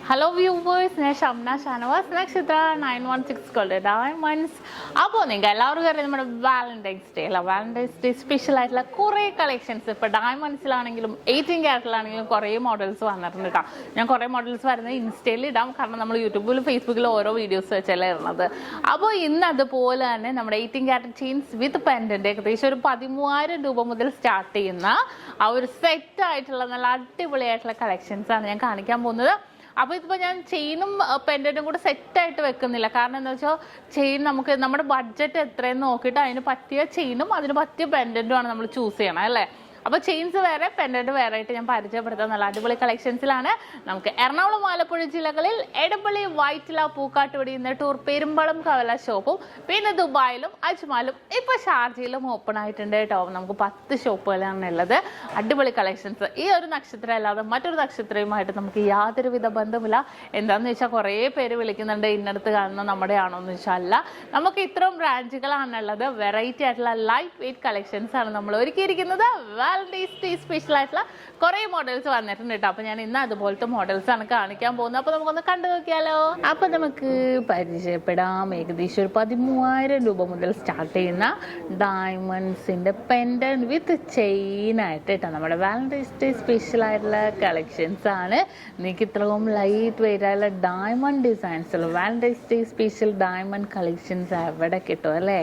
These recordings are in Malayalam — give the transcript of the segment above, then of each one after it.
Hello viewers, I am SHAMNA Nakshathra 916 Gold Diamonds. അപ്പോൾ നിങ്ങൾക്ക് എല്ലാവർക്കും അറിയാം നമ്മുടെ Valentine's Day സ്പെഷ്യൽ ആയിട്ടുള്ള കുറേ കളക്ഷൻസ് ഇപ്പോൾ ഡയമണ്ട്സിലാണെങ്കിലും 18 ക്യാരറ്റിലാണെങ്കിലും കുറേ മോഡൽസ് വന്നിട്ടുണ്ട് കേട്ടോ. ഞാൻ കുറേ മോഡൽസ് വരുന്നത് ഇൻസ്റ്റയിൽ ഇടാം, കാരണം നമ്മൾ യൂട്യൂബിലും ഫേസ്ബുക്കിലും ഓരോ വീഡിയോസ് വെച്ചല്ലേ ഇടുന്നത്. അപ്പോൾ ഇന്ന് അതുപോലെ തന്നെ നമ്മുടെ 18 ക്യാരറ്റ് ചെയിൻസ് വിത്ത് പെൻഡന്റ് ഏകദേശം ഒരു 13,000 രൂപ മുതൽ സ്റ്റാർട്ട് ചെയ്യുന്ന ആ ഒരു സെറ്റ് ആയിട്ടുള്ള നല്ല അടിപൊളിയായിട്ടുള്ള കളക്ഷൻസ് ആണ് ഞാൻ കാണിക്കാൻ പോകുന്നത്. അപ്പോൾ ഇതിപ്പോൾ ഞാൻ ചെയിനും പെൻഡന്റും കൂടെ സെറ്റായിട്ട് വെക്കുന്നില്ല, കാരണം എന്താ വെച്ചാൽ ചെയിൻ നമുക്ക് നമ്മുടെ ബഡ്ജറ്റ് എത്രയെന്ന് നോക്കിയിട്ട് അതിന് പറ്റിയ ചെയിനും അതിന് പറ്റിയ പെൻഡന്റും ആണ് നമ്മൾ ചൂസ് ചെയ്യണം അല്ലേ. അപ്പോൾ ചെയിൻസ് വേറെ പെൻഡന്റ് വേറെ ആയിട്ട് ഞാൻ പരിചയപ്പെടുത്താൻ നല്ല അടിപൊളി കളക്ഷൻസിലാണ്. നമുക്ക് എറണാകുളം ആലപ്പുഴ ജില്ലകളിൽ എടപ്പള്ളി വൈറ്റില പൂക്കാട്ടുപടി നെട്ടൂർ പെരുമ്പളം കവല ഷോപ്പും പിന്നെ ദുബായിലും അജ്മാലും ഇപ്പോൾ ഷാർജയിലും ഓപ്പൺ ആയിട്ടുണ്ട് കേട്ടോ. നമുക്ക് 10 ഷോപ്പുകളാണ് ഉള്ളത്. അടിപൊളി കളക്ഷൻസ്. ഈ ഒരു നക്ഷത്രം അല്ലാതെ മറ്റൊരു നക്ഷത്രവുമായിട്ട് നമുക്ക് യാതൊരുവിധ ബന്ധമില്ല. എന്താണെന്ന് വെച്ചാൽ കുറേ പേര് വിളിക്കുന്നുണ്ട് ഇന്നടത്ത് കാണുന്ന നമ്മുടെ ആണോ എന്ന് വെച്ചാൽ അല്ല. നമുക്ക് ഇത്രയും ബ്രാഞ്ചുകളാണുള്ളത്. വെറൈറ്റി ആയിട്ടുള്ള ലൈറ്റ് വെയിറ്റ് കളക്ഷൻസ് ആണ് നമ്മൾ ഒരുക്കിയിരിക്കുന്നത്. Valentine's Day സ്പെഷ്യൽ ആയിട്ടുള്ള കുറേ മോഡൽസ് വന്നിട്ടുണ്ട് കേട്ടോ. അപ്പോൾ ഞാൻ ഇന്ന് അതുപോലത്തെ മോഡൽസ് ആണ് കാണിക്കാൻ പോകുന്നത്. അപ്പോൾ നമുക്കൊന്ന് കണ്ടു നോക്കിയാലോ. അപ്പോൾ നമുക്ക് പരിചയപ്പെടാം. ഏകദേശം ഒരു 13,000 രൂപ മുതൽ സ്റ്റാർട്ട് ചെയ്യുന്ന ഡയമണ്ട്സിൻ്റെ പെൻഡന്റ് വിത്ത് ചെയിൻ ആയിട്ട് കേട്ടോ. നമ്മുടെ Valentine's Day സ്പെഷ്യൽ ആയിട്ടുള്ള കളക്ഷൻസ് ആണ്. നിങ്ങൾക്ക് ഇത്രയും ലൈറ്റ് വെയിറ്റ് ആയിട്ടുള്ള ഡയമണ്ട് ഡിസൈൻസ് ഉള്ള Valentine's Day special diamond collections എവിടെ കിട്ടും അല്ലേ.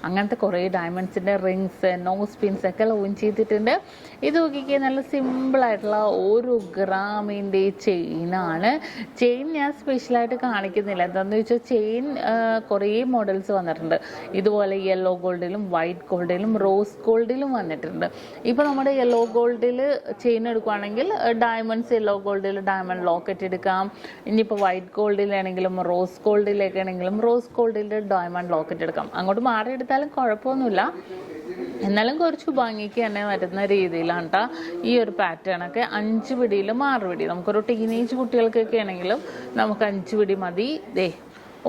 അങ്ങനത്തെ കുറേ ഡയമണ്ട്സിൻ്റെ റിങ്സ് നോസ് പിൻസ് ഒക്കെ ലോഞ്ച് ചെയ്തിട്ടുണ്ട്. ഇത് നോക്കിക്കേ, നല്ല സിമ്പിളായിട്ടുള്ള 1 ഗ്രാമിൻ്റെ ചെയിനാണ്. ചെയിൻ ഞാൻ സ്പെഷ്യലായിട്ട് കാണിക്കുന്നില്ല. എന്താണെന്ന് വെച്ചാൽ ചെയിൻ കുറേ മോഡൽസ് വന്നിട്ടുണ്ട്. ഇതുപോലെ യെല്ലോ ഗോൾഡിലും വൈറ്റ് ഗോൾഡിലും റോസ് ഗോൾഡിലും വന്നിട്ടുണ്ട്. ഇപ്പോൾ നമ്മുടെ യെല്ലോ ഗോൾഡിൽ ചെയിൻ എടുക്കുകയാണെങ്കിൽ ഡയമണ്ട്സ് യെല്ലോ ഗോൾഡിൽ ഡയമണ്ട് ലോക്കറ്റ് എടുക്കാം. ഇനിയിപ്പോൾ വൈറ്റ് ഗോൾഡിലാണെങ്കിലും റോസ് ഗോൾഡിലേക്കാണെങ്കിലും റോസ് ഗോൾഡിൽ ഡയമണ്ട് ലോക്കറ്റ് എടുക്കാം. അങ്ങോട്ട് മാറിയെടുത്താലും കുഴപ്പമൊന്നുമില്ല, എന്നാലും കുറച്ച് ഭംഗിക്ക് തന്നെ വരുന്ന രീതിയിലാണ് കേട്ടോ ഈ ഒരു പാറ്റേണൊക്കെ. 5 പിടിയിലും 6 പിടി, നമുക്കൊരു ടീനേജ് കുട്ടികൾക്കൊക്കെ ആണെങ്കിലും നമുക്ക് 5 പിടി മതി.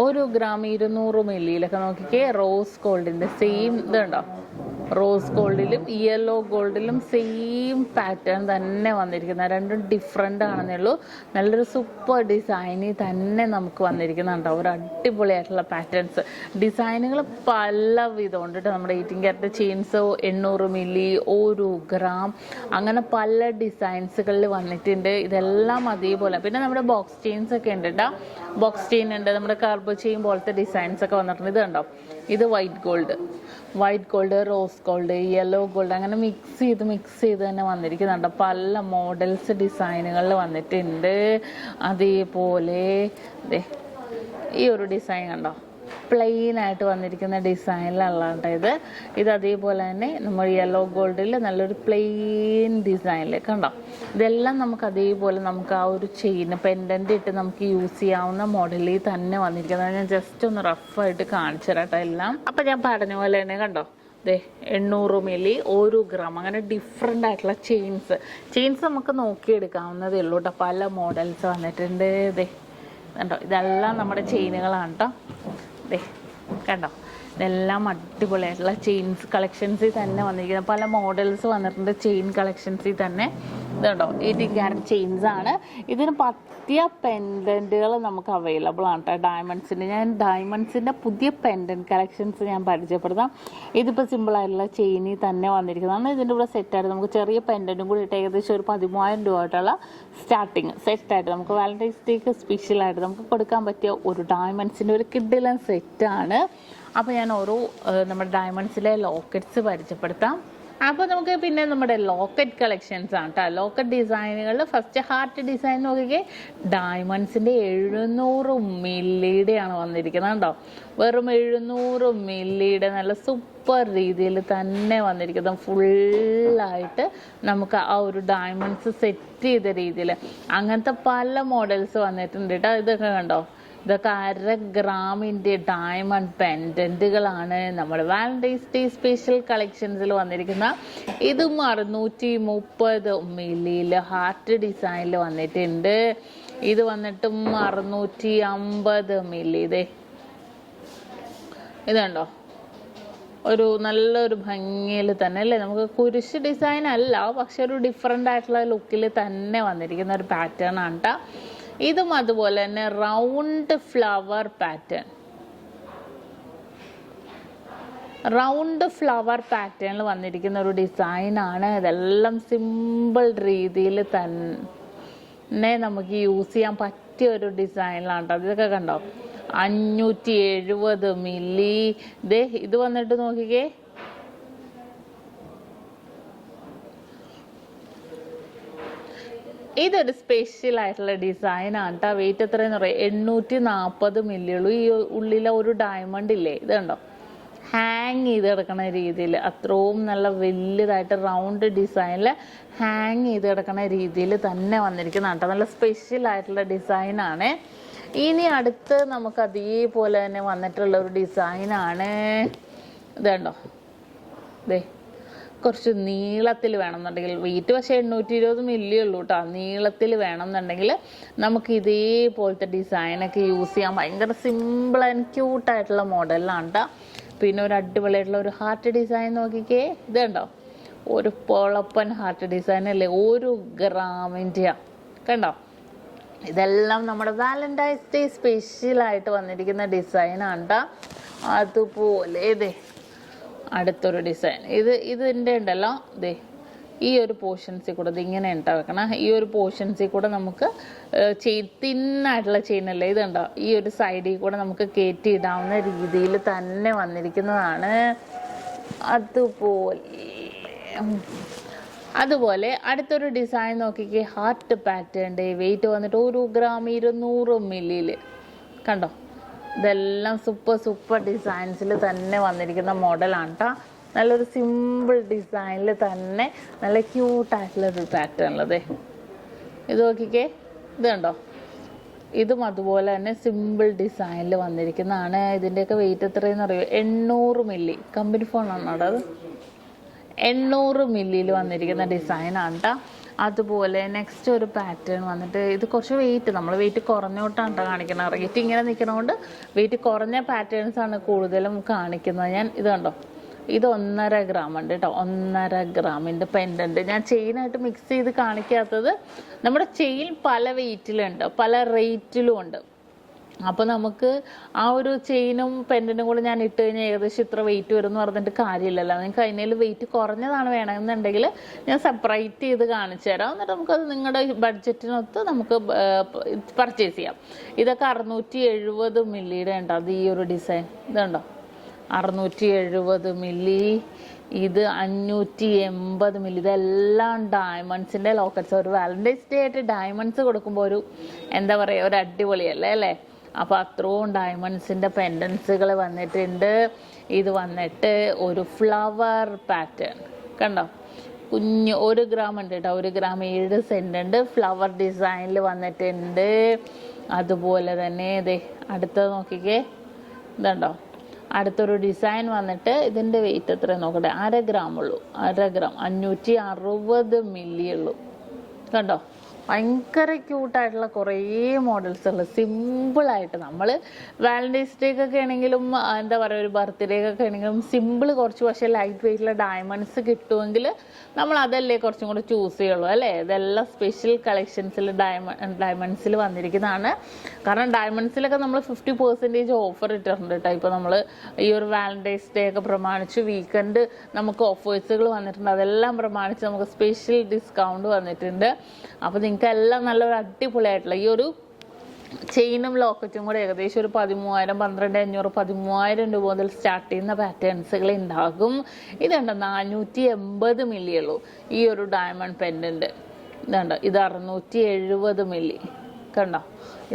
1 ഗ്രാം 200 മില്ലിയിലൊക്കെ നോക്കിക്കേ. റോസ് ഗോൾഡിൻ്റെ സെയിം ഇതുണ്ടോ, റോസ് ഗോൾഡിലും യെല്ലോ ഗോൾഡിലും സെയിം പാറ്റേൺ തന്നെ വന്നിരിക്കുന്നത്. രണ്ടും ഡിഫറെൻ്റ് ആണെന്നേ ഉള്ളൂ. നല്ലൊരു സൂപ്പർ ഡിസൈനിൽ തന്നെ നമുക്ക് വന്നിരിക്കുന്നുണ്ടോ ഒരു അടിപൊളിയായിട്ടുള്ള പാറ്റേൺസ്. ഡിസൈനുകൾ പല വിധമുണ്ട് കേട്ടോ. നമ്മുടെ 18 ക്യാരറ്റ് ചെയിൻസ് 800 മില്ലി 1 ഗ്രാം അങ്ങനെ പല ഡിസൈൻസുകളിൽ വന്നിട്ടുണ്ട്. ഇതെല്ലാം അതേപോലെ. പിന്നെ നമ്മുടെ ബോക്സ് ചെയിൻസ് ഒക്കെ ഉണ്ട് കേട്ടോ. ബോക്സ് ചെയിൻ ഉണ്ട്, നമ്മുടെ കാർബോ ചെയിൻ പോലത്തെ ഡിസൈൻസ് ഒക്കെ വന്നിട്ടുണ്ട്. ഇത് കണ്ടോ, ഇത് white gold rose gold yellow gold അങ്ങനെ മിക്സ് ചെയ്ത് തന്നെ വന്നിരിക്കുന്നുണ്ട്. പല മോഡൽസ് ഡിസൈനുകളിൽ വന്നിട്ടുണ്ട്. അതേപോലെ ഈ ഒരു ഡിസൈൻ കണ്ടോ, പ്ലെയിൻ ആയിട്ട് വന്നിരിക്കുന്ന ഡിസൈനിലുള്ള ഇത് അതേപോലെ തന്നെ നമ്മൾ യെല്ലോ ഗോൾഡിൽ നല്ലൊരു പ്ലെയിൻ ഡിസൈനിൽ കണ്ടോ. ഇതെല്ലാം നമുക്ക് അതേപോലെ നമുക്ക് ആ ഒരു ചെയിൻ പെൻഡൻ്റ് ഇട്ട് നമുക്ക് യൂസ് ചെയ്യാവുന്ന മോഡലിൽ തന്നെ വന്നിരിക്കുന്നത്. ഞാൻ ജസ്റ്റ് ഒന്ന് റഫായിട്ട് കാണിച്ചു തരാട്ടോ എല്ലാം. അപ്പം ഞാൻ പറഞ്ഞ പോലെ തന്നെ കണ്ടോ, 800 മില്ലി 1 ഗ്രാം അങ്ങനെ ഡിഫറെൻ്റ് ആയിട്ടുള്ള ചെയിൻസ് നമുക്ക് നോക്കിയെടുക്കാവുന്നതേ ഉള്ളൂ കേട്ടോ. പല മോഡൽസ് വന്നിട്ടുണ്ട്. കണ്ടോ, ഇതെല്ലാം നമ്മുടെ ചെയിനുകളാണ് കേട്ടോ. കണ്ടോ, ഇതെല്ലാം അടിപൊളിയായിട്ടുള്ള ചെയിൻസ് കളക്ഷൻസിൽ തന്നെ വന്നിരിക്കുന്നത്. പല മോഡൽസ് വന്നിട്ടുണ്ട് ചെയിൻ കളക്ഷൻസിൽ തന്നെ. ഇതുണ്ടോ 18 ക്യാരറ്റ് ചെയിൻസ് ആണ്. ഇതിന് പറ്റിയ പെൻഡൻറ്റുകൾ നമുക്ക് അവൈലബിൾ ആണ് കേട്ടോ. ഞാൻ ഡയമണ്ട്സിൻ്റെ പുതിയ പെൻഡൻറ്റ് കളക്ഷൻസ് ഞാൻ പരിചയപ്പെടുത്താം. ഇതിപ്പോൾ സിമ്പിളായിട്ടുള്ള ചെയിനിൽ തന്നെ വന്നിരിക്കുന്നതാണ്. ഇതിൻ്റെ കൂടെ സെറ്റായിട്ട് നമുക്ക് ചെറിയ പെൻഡൻറ്റും കൂടി ഇട്ട് ഏകദേശം ഒരു 13,000 രൂപ ആയിട്ടുള്ള സ്റ്റാർട്ടിങ് സെറ്റായിട്ട് നമുക്ക് വാലന്റൈൻസ് ഡേക്ക് സ്പെഷ്യലായിട്ട് നമുക്ക് കൊടുക്കാൻ പറ്റിയ ഒരു ഡയമണ്ട്സിൻ്റെ ഒരു കിഡിലൻ സെറ്റാണ്. അപ്പോൾ ഞാൻ ഓരോ നമ്മുടെ ഡയമണ്ട്സിലെ ലോക്കറ്റ്സ് പരിചയപ്പെടുത്താം. അപ്പോൾ നമുക്ക് പിന്നെ നമ്മുടെ ലോക്കറ്റ് കളക്ഷൻസ് ആണ് കേട്ടോ. ലോക്കറ്റ് ഡിസൈനുകളിൽ ഫസ്റ്റ് ഹാർട്ട് ഡിസൈൻ നോക്കിക്കേ, ഡയമണ്ട്സിൻ്റെ 700 മില്ലിയുടെയാണ് വന്നിരിക്കുന്നത് കേട്ടോ. വെറും 700 മില്ലിയുടെ നല്ല സൂപ്പർ രീതിയിൽ തന്നെ വന്നിരിക്കുന്നത്. ഫുള്ളായിട്ട് നമുക്ക് ആ ഒരു ഡയമണ്ട്സ് സെറ്റ് ചെയ്ത രീതിയിൽ അങ്ങനത്തെ പല മോഡൽസ് വന്നിട്ടുണ്ട് കേട്ടോ. ഇതൊക്കെ കണ്ടോ, ഇതൊക്കെ 1/2 ഗ്രാമിൻ്റെ ഡയമണ്ട് പെൻഡൻറ്റുകളാണ് നമ്മുടെ വാലന്റൈൻസ് ഡേ സ്പെഷ്യൽ കളക്ഷൻസിൽ വന്നിരിക്കുന്ന. ഇതും 630 മില്ലിയിൽ ഹാർട്ട് ഡിസൈനിൽ വന്നിട്ടുണ്ട്. ഇത് വന്നിട്ടും 650 മില്ലി. ഇതുണ്ടോ, ഒരു നല്ലൊരു ഭംഗിയിൽ തന്നെ അല്ലേ. നമുക്ക് കുരിശ് ഡിസൈൻ അല്ല, പക്ഷെ ഒരു ഡിഫറെൻ്റ് ആയിട്ടുള്ള ലുക്കിൽ തന്നെ വന്നിരിക്കുന്ന ഒരു പാറ്റേൺ ആണ് കേട്ടോ. ഇതും അതുപോലെ തന്നെ round flower pattern, round flower പാറ്റേണിൽ വന്നിരിക്കുന്ന ഒരു ഡിസൈനാണ്. ഇതെല്ലാം സിമ്പിൾ രീതിയിൽ തന്നെ നമുക്ക് യൂസ് ചെയ്യാൻ പറ്റിയ ഒരു ഡിസൈനിലാണ് കേട്ടോ. ഇതൊക്കെ കണ്ടോ, 570 മില്ലി. ഇത് വന്നിട്ട് നോക്കിക്കേ, ഇതൊരു സ്പെഷ്യൽ ആയിട്ടുള്ള ഡിസൈനാണ് കേട്ടോ. വെയിറ്റ് എത്രയെന്ന് പറയാം, 840 മില്ലിയുള്ളൂ. ഈ ഉള്ളിലെ ഒരു ഡയമണ്ട് ഇല്ലേ, ഇത് കണ്ടോ, ഹാങ് ചെയ്ത് കിടക്കുന്ന രീതിയിൽ അത്രയും നല്ല വലുതായിട്ട് റൗണ്ട് ഡിസൈനിൽ ഹാങ് ചെയ്ത് കിടക്കുന്ന രീതിയിൽ തന്നെ വന്നിരിക്കുന്ന കേട്ടോ. നല്ല സ്പെഷ്യൽ ആയിട്ടുള്ള ഡിസൈനാണ്. ഇനി അടുത്ത് നമുക്ക് അതേപോലെ തന്നെ വന്നിട്ടുള്ള ഒരു ഡിസൈനാണ്. ഇത് കണ്ടോ, കുറച്ച് നീളത്തിൽ വേണമെന്നുണ്ടെങ്കിൽ, വെയിറ്റ് പക്ഷേ 820 മില്ലി ഉള്ളൂ കേട്ടോ. നീളത്തിൽ വേണമെന്നുണ്ടെങ്കിൽ നമുക്ക് ഇതേപോലത്തെ ഡിസൈനൊക്കെ യൂസ് ചെയ്യാം. ഭയങ്കര സിമ്പിൾ ആൻഡ് ക്യൂട്ടായിട്ടുള്ള മോഡലിലാണ് കേട്ടോ. പിന്നെ ഒരു അടിപൊളിയായിട്ടുള്ള ഒരു ഹാർട്ട് ഡിസൈൻ നോക്കിക്കേ, ഇത് കണ്ടോ, ഒരു പൊളപ്പൻ ഹാർട്ട് ഡിസൈൻ അല്ലേ, 1 ഗ്രാമിൻ്റെ കണ്ടോ. ഇതെല്ലാം നമ്മുടെ വാലന്റൈൻസ് ഡേ സ്പെഷ്യലായിട്ട് വന്നിരിക്കുന്ന ഡിസൈനാണ് കേട്ടോ. അതുപോലെ അടുത്തൊരു ഡിസൈൻ, ഇതിൻ്റെ ഉണ്ടല്ലോ, ഈ ഒരു പോർഷൻസിൽ കൂടെ ഇതിങ്ങനെ ഉണ്ടാ വെക്കണം. ഈ ഒരു പോർഷൻസിൽ കൂടെ നമുക്ക് തിന്നായിട്ടുള്ള ചെയിനല്ലേ, ഇതുണ്ടോ, ഈ ഒരു സൈഡിൽ കൂടെ നമുക്ക് കയറ്റി ഇടാവുന്ന രീതിയിൽ തന്നെ വന്നിരിക്കുന്നതാണ്. അതുപോലെ അടുത്തൊരു ഡിസൈൻ നോക്കിക്കേ, ഹാർട്ട് പാറ്റേൺ. വെയിറ്റ് വന്നിട്ട് 1 ഗ്രാം 200 മില്ലിയിൽ കണ്ടോ. ഇതെല്ലാം സൂപ്പർ ഡിസൈൻസിൽ തന്നെ വന്നിരിക്കുന്ന മോഡലാണ് കേട്ടോ. നല്ലൊരു സിമ്പിൾ ഡിസൈനിൽ തന്നെ നല്ല ക്യൂട്ടായിട്ടുള്ളൊരു പാറ്റേണുള്ളത്. ഇത് നോക്കിക്കേ, ഇത് കണ്ടോ, ഇതും അതുപോലെ തന്നെ സിമ്പിൾ ഡിസൈനിൽ വന്നിരിക്കുന്നതാണ്. ഇതിൻ്റെയൊക്കെ വെയിറ്റ് എത്രയെന്ന് അറിയുമോ, 800 മില്ലി. കമ്പനി ഫോണാണ് കേട്ടോ അത്. 800 മില്ലിയിൽ വന്നിരിക്കുന്ന ഡിസൈനാണ് കേട്ടോ. അതുപോലെ നെക്സ്റ്റ് ഒരു പാറ്റേൺ വന്നിട്ട്, ഇത് കുറച്ച് വെയിറ്റ്, നമ്മൾ വെയിറ്റ് കുറഞ്ഞോട്ടാണ് കേട്ടോ കാണിക്കുന്നത്. റേറ്റ് ഇങ്ങനെ നിൽക്കുന്നതുകൊണ്ട് വെയിറ്റ് കുറഞ്ഞ പാറ്റേൺസാണ് കൂടുതലും കാണിക്കുന്നത് ഞാൻ. ഇത് കണ്ടോ, ഇത് 1.5 ഗ്രാം ഉണ്ട് കേട്ടോ. 1.5 ഗ്രാമിൻ്റെ പെൻഡൻറ്റ്. ഞാൻ ചെയിനായിട്ട് മിക്സ് ചെയ്ത് കാണിക്കാത്തത്, നമ്മുടെ ചെയിൻ പല വെയിറ്റിലുണ്ട്, പല റേറ്റിലും ഉണ്ട്. അപ്പോൾ നമുക്ക് ആ ഒരു ചെയിനും പെൻഡൻറ്റും കൂടെ ഞാൻ ഇട്ട് കഴിഞ്ഞാൽ ഏകദേശം ഇത്ര വെയിറ്റ് വരും എന്ന് പറഞ്ഞിട്ട് കാര്യമില്ലല്ലോ. നിങ്ങൾക്ക് അതിനേൽ വെയിറ്റ് കുറഞ്ഞതാണ് വേണമെന്നുണ്ടെങ്കിൽ ഞാൻ സെപ്പറേറ്റ് ചെയ്ത് കാണിച്ചു തരാം. എന്നിട്ട് നമുക്കത് നിങ്ങളുടെ ബഡ്ജറ്റിനൊത്ത് നമുക്ക് പർച്ചേസ് ചെയ്യാം. ഇതൊക്കെ 670 മില്ലിയുടെ ഉണ്ടോ. അത് ഈ ഒരു ഡിസൈൻ ഇതുണ്ടോ, 670 മില്ലി. ഇത് 580 മില്ലി. ഇതെല്ലാം ഡയമണ്ട്സിൻ്റെ ലോക്കറ്റ്സ്. ഒരു വാലന്റൈൻസ് ഡേ ആയിട്ട് ഡയമണ്ട്സ് കൊടുക്കുമ്പോൾ ഒരു എന്താ പറയുക, ഒരു അടിപൊളിയല്ലേ അല്ലേ. അപ്പോൾ അത്രയും ഡയമണ്ട്സിൻ്റെ പെൻഡൻസുകൾ വന്നിട്ടുണ്ട്. ഇത് വന്നിട്ട് ഒരു ഫ്ലവർ പാറ്റേൺ കണ്ടോ, കുഞ്ഞ് 1 ഗ്രാം ഉണ്ട് കേട്ടോ. 1 ഗ്രാം 7 സെൻറ്റ് ഉണ്ട്. ഫ്ലവർ ഡിസൈനിൽ വന്നിട്ടുണ്ട്. അതുപോലെ തന്നെ അടുത്തത് നോക്കിക്കേ, ഇതുണ്ടോ, അടുത്തൊരു ഡിസൈൻ വന്നിട്ട് ഇതിൻ്റെ വെയിറ്റ് എത്ര നോക്കട്ടെ, 1/2 ഗ്രാം ഉള്ളൂ. 1/2 ഗ്രാം 560 മില്ലി ഉള്ളൂ കണ്ടോ. ഭയങ്കര ക്യൂട്ടായിട്ടുള്ള കുറേ മോഡൽസുകൾ സിമ്പിളായിട്ട്. നമ്മൾ വാലന്റൈൻസ് ഡേക്കൊക്കെ ആണെങ്കിലും എന്താ പറയുക, ഒരു ബർത്ത്ഡേക്കൊക്കെ ആണെങ്കിലും സിമ്പിൾ കുറച്ച്, പക്ഷേ ലൈറ്റ് വെയിറ്റുള്ള ഡയമണ്ട്സ് കിട്ടുമെങ്കിൽ നമ്മൾ അതല്ലേ കുറച്ചും കൂടെ ചൂസ് ചെയ്യുള്ളൂ അല്ലേ. ഇതെല്ലാം സ്പെഷ്യൽ കളക്ഷൻസിൽ ഡയമണ്ട്സിൽ വന്നിരിക്കുന്നതാണ്. കാരണം ഡയമണ്ട്സിലൊക്കെ നമ്മൾ 50% ഓഫർ ഇട്ടിട്ടുണ്ട് കേട്ടോ. ഇപ്പോൾ നമ്മൾ ഈ ഒരു വാലന്റൈൻസ് ഡേ ഒക്കെ പ്രമാണിച്ച് വീക്കെൻഡ് നമുക്ക് ഓഫേഴ്സുകൾ വന്നിട്ടുണ്ട്. അതെല്ലാം പ്രമാണിച്ച് നമുക്ക് സ്പെഷ്യൽ ഡിസ്കൗണ്ട് വന്നിട്ടുണ്ട്. അപ്പോൾ നിങ്ങൾക്ക് എല്ലാം നല്ലൊരു അടിപൊളിയായിട്ടുള്ള ഈ ഒരു ചെയിനും ലോക്കറ്റും കൂടെ ഏകദേശം ഒരു 13,000, 12,500, 13,000 രൂപ മുതൽ സ്റ്റാർട്ട് ചെയ്യുന്ന പാറ്റേൺസുകൾ ഉണ്ടാകും. ഇതുണ്ട് 480 മില്ലി ഉള്ളൂ ഈ ഒരു ഡയമണ്ട് പെൻഡൻറ്റ്. ഇതുണ്ട്, ഇത് 670 മില്ലി കണ്ടോ.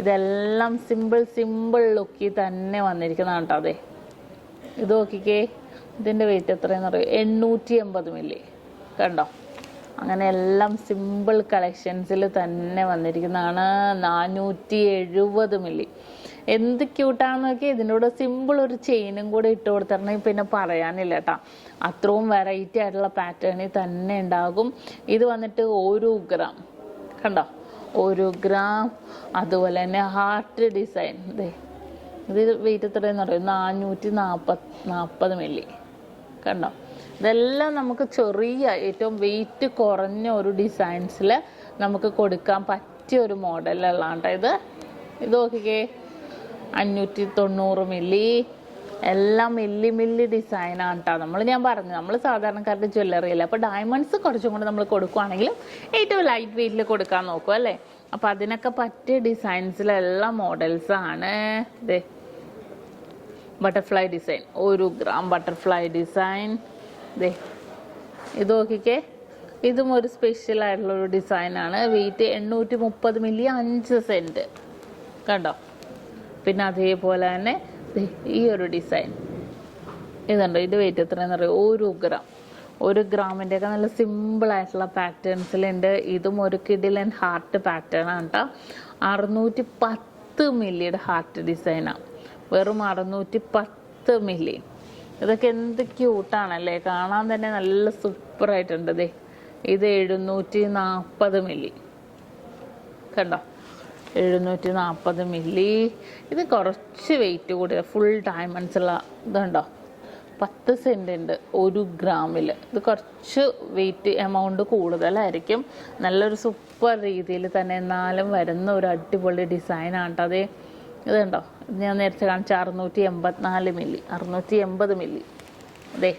ഇതെല്ലാം സിമ്പിൾ ലുക്കിൽ തന്നെ വന്നിരിക്കുന്നതാണ് കേട്ടോ. അതെ, ഇത് നോക്കിക്കേ, ഇതിൻ്റെ വെയിറ്റ് എത്രയെന്ന് പറയും, 880 മില്ലി കണ്ടോ. അങ്ങനെ എല്ലാം സിമ്പിൾ കളക്ഷൻസിൽ തന്നെ വന്നിരിക്കുന്നതാണ്. 470 മില്ലി. എന്ത് ക്യൂട്ടാണെന്ന് നോക്കി. ഇതിൻ്റെ കൂടെ സിമ്പിൾ ഒരു ചെയിനും കൂടെ ഇട്ട് കൊടുത്തിട്ടുണ്ടെങ്കിൽ പിന്നെ പറയാനില്ല കേട്ടോ. അത്രയും വെറൈറ്റി ആയിട്ടുള്ള പാറ്റേണിൽ തന്നെ ഉണ്ടാകും. ഇത് വന്നിട്ട് 1 ഗ്രാം കണ്ടോ, 1 ഗ്രാം. അതുപോലെ തന്നെ ഹാർട്ട് ഡിസൈൻ. ഇത് വെയിറ്റ് എത്രയെന്ന് പറയും, 440 മില്ലി കണ്ടോ. ഇതെല്ലാം നമുക്ക് ചെറിയ ഏറ്റവും വെയിറ്റ് കുറഞ്ഞ ഒരു ഡിസൈൻസിൽ നമുക്ക് കൊടുക്കാൻ പറ്റിയ പറ്റിയൊരു മോഡലുള്ളതാണ് കേട്ടോ ഇത് നോക്കിക്കേ 590 മില്ലി, എല്ലാം മില്ലി ഡിസൈനാണ് കേട്ടോ. ഞാൻ പറഞ്ഞു നമ്മൾ സാധാരണക്കാരുടെ ജ്വല്ലറി അല്ല. അപ്പോൾ ഡയമണ്ട്സ് കുറച്ചും കൂടെ നമ്മൾ കൊടുക്കുകയാണെങ്കിലും ഏറ്റവും ലൈറ്റ് വെയിറ്റിൽ കൊടുക്കാൻ നോക്കും അല്ലേ. അപ്പോൾ അതിനൊക്കെ പറ്റിയ ഡിസൈൻസിലെല്ലാ മോഡൽസാണ്. ഇതേ butterfly design, 1 gram butterfly design. ഇതേ ഇത് നോക്കിക്കേ, ഇതും ഒരു സ്പെഷ്യൽ ആയിട്ടുള്ളൊരു ഡിസൈനാണ്. വെയിറ്റ് 830 മില്ലി, 5 സെൻറ്റ് കണ്ടോ. പിന്നെ അതേപോലെ തന്നെ ഈ ഒരു ഡിസൈൻ ഇതുണ്ടോ, ഇത് വെയിറ്റ് എത്രയാണെന്ന് അറിയോ? 1 ഗ്രാം. 1 ഗ്രാമിൻ്റെ ഒക്കെ നല്ല സിമ്പിളായിട്ടുള്ള പാറ്റേൺസിലുണ്ട്. ഇതും ഒരു കിഡിലൻ ഹാർട്ട് പാറ്റേൺ ആണ് കേട്ടോ. 610 മില്ലിയുടെ ഹാർട്ട് ഡിസൈനാണ്, വെറും 610 മില്ലി. ഇതൊക്കെ എന്ത് ക്യൂട്ടാണല്ലേ, കാണാൻ തന്നെ നല്ല സൂപ്പറായിട്ടുണ്ട്. ഇത് 740 മില്ലി കണ്ടോ, 740 മില്ലി. ഇത് കുറച്ച് വെയിറ്റ് കൂടിയ ഫുൾ ഡയമണ്ട്സ് ഉള്ള ഇതുണ്ടോ, 10 സെൻറ്റ് ഉണ്ട് 1 ഗ്രാമിൽ. ഇത് കുറച്ച് വെയിറ്റ് എമൗണ്ട് കൂടുതലായിരിക്കും. നല്ലൊരു സൂപ്പർ രീതിയിൽ തന്നെ എന്നാലും വരുന്ന ഒരു അടിപൊളി ഡിസൈനാണ് കേട്ടോ. അതേ ഇതുണ്ടോ, ഇത് ഞാൻ നേരത്തെ കാണിച്ച 684 മില്ലി, 680 മില്ലി. അതെ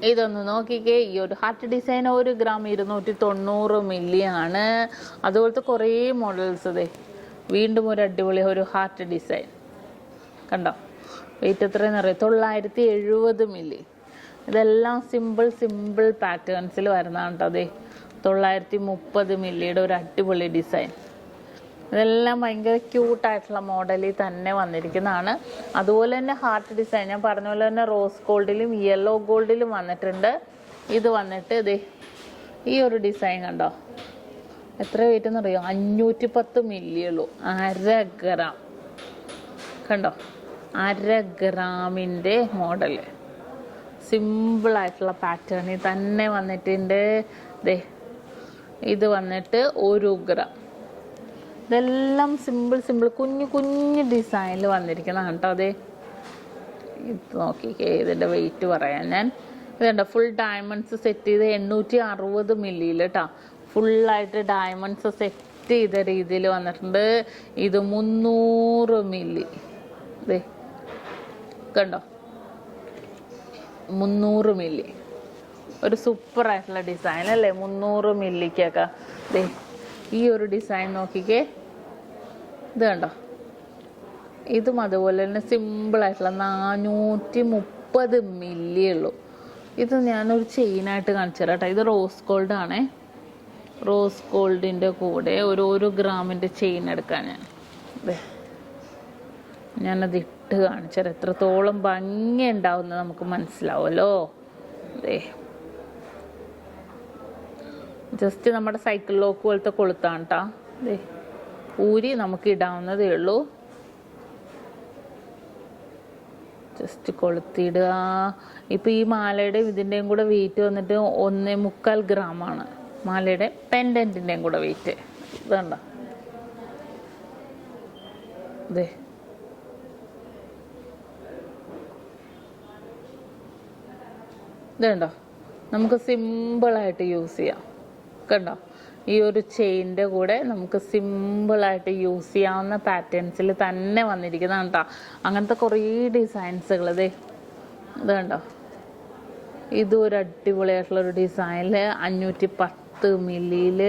ഇതൊന്ന് നോക്കിക്കേ, ഈ ഒരു ഹാർട്ട് ഡിസൈൻ 1 ഗ്രാം 290 മില്ലി ആണ്. അതുപോലത്തെ കുറേ മോഡൽസ്. വീണ്ടും ഒരു അടിപൊളി ഒരു ഹാർട്ട് ഡിസൈൻ കണ്ടോ. വെയിറ്റ് എത്രയെന്ന് അറിയാം? 970 മില്ലി. ഇതെല്ലാം സിമ്പിൾ പാറ്റേൺസിൽ വരുന്നതാണ് കേട്ടോ. 930 മില്ലിയുടെ ഒരു അടിപൊളി ഡിസൈൻ. ഇതെല്ലാം ഭയങ്കര ക്യൂട്ടായിട്ടുള്ള മോഡലിൽ തന്നെ വന്നിരിക്കുന്നതാണ്. അതുപോലെ തന്നെ ഹാർട്ട് ഡിസൈൻ ഞാൻ പറഞ്ഞ പോലെ തന്നെ റോസ് ഗോൾഡിലും യെല്ലോ ഗോൾഡിലും വന്നിട്ടുണ്ട്. ഇത് വന്നിട്ട് ഈ ഒരു ഡിസൈൻ കണ്ടോ, എത്ര വെയിറ്റ് എന്ന് അറിയോ? 510 മില്ലിയുള്ളൂ, 1/2 ഗ്രാം കണ്ടോ. 1/2 ഗ്രാമിൻ്റെ മോഡല് സിമ്പിളായിട്ടുള്ള പാറ്റേണിൽ തന്നെ വന്നിട്ടുണ്ട്. ഇത് വന്നിട്ട് 1 ഗ്രാം. ഇതെല്ലാം സിമ്പിൾ കുഞ്ഞു ഡിസൈനിൽ വന്നിരിക്കുന്നതാണ് കേട്ടോ. ഇത് നോക്കിക്കേ, ഇതിൻ്റെ വെയിറ്റ് പറയാൻ ഞാൻ. ഇതുണ്ട് ഫുൾ ഡയമണ്ട്സ് സെറ്റ് ചെയ്ത് 860 മില്ലിയിൽ കേട്ടോ. ഫുള്ളായിട്ട് ഡയമണ്ട്സ് സെറ്റ് ചെയ്ത രീതിയിൽ വന്നിട്ടുണ്ട്. ഇത് 300 മില്ലി. കണ്ടോ, 300 മില്ലി. ഒരു സൂപ്പറായിട്ടുള്ള ഡിസൈൻ അല്ലേ, 300 മില്ലിക്കൊക്കെ. ഈ ഒരു ഡിസൈൻ നോക്കിക്കേ, ഇത് കണ്ടോ. ഇതും അതുപോലെ തന്നെ സിമ്പിളായിട്ടുള്ള 430 മില്ലിയേ ഉള്ളൂ. ഇത് ഞാനൊരു ചെയിനായിട്ട് കാണിച്ചു തരാം കേട്ടോ. ഇത് റോസ് ഗോൾഡ് ആണേ. റോസ് ഗോൾഡിൻ്റെ കൂടെ 1 ഗ്രാമിൻ്റെ ചെയിൻ എടുക്കാൻ ഞാനത് ഇട്ട് കാണിച്ചു തരാം. എത്രത്തോളം ഭംഗി ഉണ്ടാവുന്നത് നമുക്ക് മനസ്സിലാവുമല്ലോ. ജസ്റ്റ് നമ്മുടെ സൈക്കിൾ ലോക്ക് പോലത്തെ കൊളുത്താണ് കേട്ടോ. ഊരി നമുക്ക് ഇടാവുന്നതേ ഉള്ളൂ. ജസ്റ്റ് കൊളുത്തിയിടുക. ഇപ്പം ഈ മാലയുടെയും ഇതിൻ്റെയും കൂടെ വെയിറ്റ് വന്നിട്ട് 1.25 ഗ്രാമാണ്. മാലയുടെ പെൻഡൻറ്റിൻ്റെയും കൂടെ വെയിറ്റ്. ഇതുണ്ടോ, ഇതുണ്ടോ, നമുക്ക് സിമ്പിളായിട്ട് യൂസ് ചെയ്യാം കണ്ടോ. ഈ ഒരു ചെയിൻ്റെ കൂടെ നമുക്ക് സിമ്പിളായിട്ട് യൂസ് ചെയ്യാവുന്ന പാറ്റേൺസിൽ തന്നെ വന്നിരിക്കുന്നതാണ് കേട്ടോ. അങ്ങനത്തെ കുറേ ഡിസൈൻസുകൾ. ഇത് കണ്ടോ, ഇതും ഒരു അടിപൊളിയായിട്ടുള്ളൊരു ഡിസൈനിൽ 510 മില്ലിയിൽ.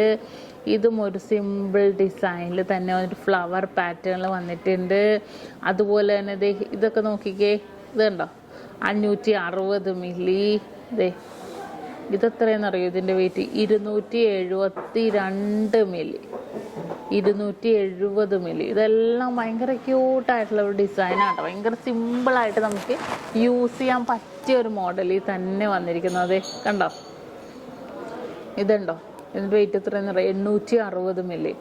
ഇതും ഒരു സിമ്പിൾ ഡിസൈനിൽ തന്നെ ഒരു ഫ്ലവർ പാറ്റേണിൽ വന്നിട്ടുണ്ട്. അതുപോലെ തന്നെ ഇതൊക്കെ നോക്കിക്കേ, ഇത് കണ്ടോ, 560 മില്ലി. ഇതെത്രയെന്നറിയോ? ഇതിൻ്റെ വെയിറ്റ് 272 മില്ലി, 270 മില്ലി. ഇതെല്ലാം ഭയങ്കര ക്യൂട്ടായിട്ടുള്ള ഒരു ഡിസൈനാണ്. ഭയങ്കര സിമ്പിളായിട്ട് നമുക്ക് യൂസ് ചെയ്യാൻ പറ്റിയ ഒരു മോഡലിൽ തന്നെ വന്നിരിക്കുന്നത്. കണ്ടോ, ഇതുണ്ടോ, ഇതിൻ്റെ വെയിറ്റ് എത്രയെന്നറിയോ? 860 മില്ലി.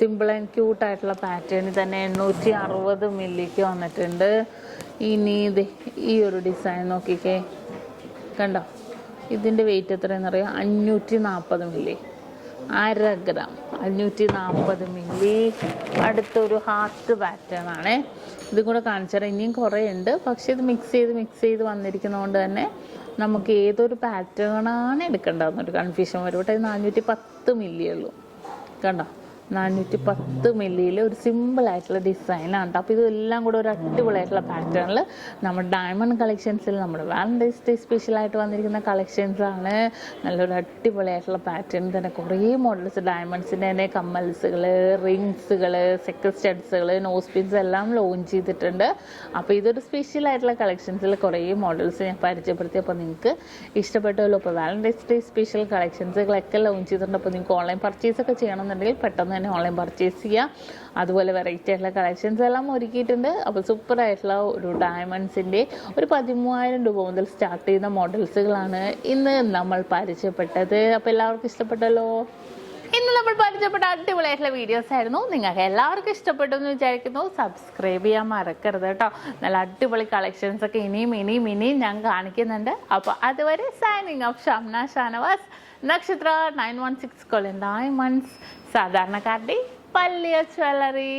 സിമ്പിൾ ആൻഡ് ക്യൂട്ടായിട്ടുള്ള പാറ്റേണിൽ തന്നെ 860 മില്ലിക്ക് വന്നിട്ടുണ്ട്. ഇനി ഈ ഒരു ഡിസൈൻ നോക്കിക്കേ, കണ്ടോ. ഇതിൻ്റെ വെയിറ്റ് എത്രയെന്നറിയാം? 540 milli, 1/2 gram, 540 milli. അടുത്തൊരു ഹാർട്ട് പാറ്റേൺ ആണ്. ഇതും കൂടെ കാണിച്ചാൽ ഇനിയും കുറേ ഉണ്ട്. പക്ഷെ ഇത് മിക്സ് ചെയ്ത് വന്നിരിക്കുന്നതുകൊണ്ട് തന്നെ നമുക്ക് ഏതൊരു പാറ്റേണാണ് എടുക്കേണ്ടതെന്നൊരു കൺഫ്യൂഷൻ വരും. ഇവിടെ 410 മില്ലിയേ ഉള്ളൂ. കണ്ടോ 410 മില്ലിയിൽ ഒരു സിമ്പിൾ ആയിട്ടുള്ള ഡിസൈനാണ് കേട്ടോ. അപ്പോൾ ഇതെല്ലാം കൂടെ ഒരു അടിപൊളിയായിട്ടുള്ള പാറ്റേണിൽ നമ്മുടെ ഡയമണ്ട് കളക്ഷൻസിൽ നമ്മുടെ വാലന്റൈൻസ് ഡേ സ്പെഷ്യലായിട്ട് വന്നിരിക്കുന്ന കളക്ഷൻസാണ്. നല്ലൊരു അടിപൊളിയായിട്ടുള്ള പാറ്റേൺ തന്നെ കുറേ മോഡൽസ് ഡയമണ്ട്സിൻ്റെ തന്നെ കമ്മൽസുകൾ, റിങ്സുകൾ, സെക്കൻഡ് സ്റ്റഡ്സുകൾ, നോസ് പിൻസ് എല്ലാം ലോഞ്ച് ചെയ്തിട്ടുണ്ട്. അപ്പോൾ ഇതൊരു സ്പെഷ്യലായിട്ടുള്ള കളക്ഷൻസിൽ കുറേ മോഡൽസ് ഞാൻ പരിചയപ്പെടുത്തിയപ്പോൾ നിങ്ങൾക്ക് ഇഷ്ടപ്പെട്ടല്ലോ. അപ്പോൾ വാലന്റൈൻസ് ഡേ സ്പെഷ്യൽ കളക്ഷൻസുകളൊക്കെ ലോഞ്ച് ചെയ്തിട്ടുണ്ട്. അപ്പോൾ നിങ്ങൾക്ക് ഓൺലൈൻ പർച്ചേസ് ഒക്കെ ചെയ്യണമെന്നുണ്ടെങ്കിൽ പെട്ടെന്ന് ഓൺലൈൻ പർച്ചേസ് ചെയ്യുക. അതുപോലെ വെറൈറ്റി ആയിട്ടുള്ള കളക്ഷൻസ് എല്ലാം ഒരുക്കിയിട്ടുണ്ട്. അപ്പോൾ സൂപ്പർ ആയിട്ടുള്ള ഒരു ഡയമണ്ട്സിൻ്റെ ഒരു 13,000 രൂപ മുതൽ സ്റ്റാർട്ട് ചെയ്യുന്ന മോഡൽസുകളാണ് ഇന്ന് നമ്മൾ പരിചയപ്പെട്ടത്. അപ്പോൾ എല്ലാവർക്കും ഇഷ്ടപ്പെട്ടല്ലോ. ഇന്ന് നമ്മൾ പരിചയപ്പെട്ട അടിപൊളിയായിട്ടുള്ള വീഡിയോസ് ആയിരുന്നു. നിങ്ങൾക്ക് എല്ലാവർക്കും ഇഷ്ടപ്പെട്ടു എന്ന് വിചാരിക്കുന്നു. സബ്സ്ക്രൈബ് ചെയ്യാൻ മറക്കരുത് കേട്ടോ. നല്ല അടിപൊളി കളക്ഷൻസ് ഒക്കെ ഇനിയും ഞാൻ കാണിക്കുന്നുണ്ട്. അപ്പോൾ അതുവരെ സൈനിങ് ഓഫ് ഷംന ഷാനവാസ്, നക്ഷത്ര 916 ഡയമണ്ട്സ്, സാധാരണക്കാരുടെ വലിയ ജ്വല്ലറി.